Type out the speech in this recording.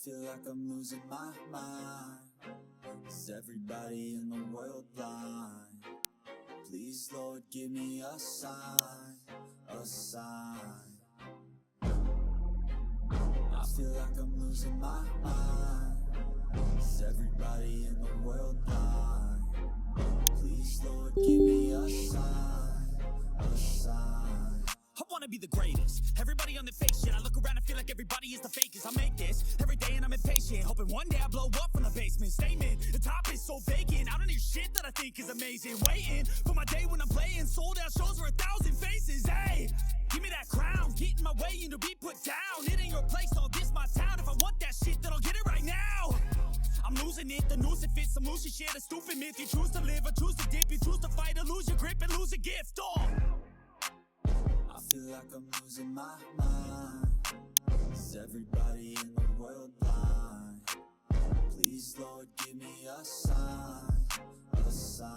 feel like I'm losing my mind. Is everybody in the world blind? Please, Lord, give me a sign, a sign. I feel like I'm losing my mind. Is everybody in the world blind? Please, Lord, give me a sign, a sign. I wanna be the greatest. Everybody on the fake shit. I look around and feel like everybody is the fakest. I make this every day and I'm impatient, hoping one day I blow up from the basement. Statement, the top is so vacant. I don't hear shit that I think is amazing. Waiting for my day when I'm playing sold out shows for 1,000 faces. Hey, give me that crown, get in my way and to be put down. It ain't your place, all this my town. If I want that shit, then I'll get it right now. I'm losing it, the noose it fits. I'm losing shit, a stupid myth. You choose to live or choose to dip. You choose to fight or lose your grip and lose a gift. Oh, I feel like I'm losing my mind. Is everybody in the world blind? Please, Lord, give me a sign, a sign.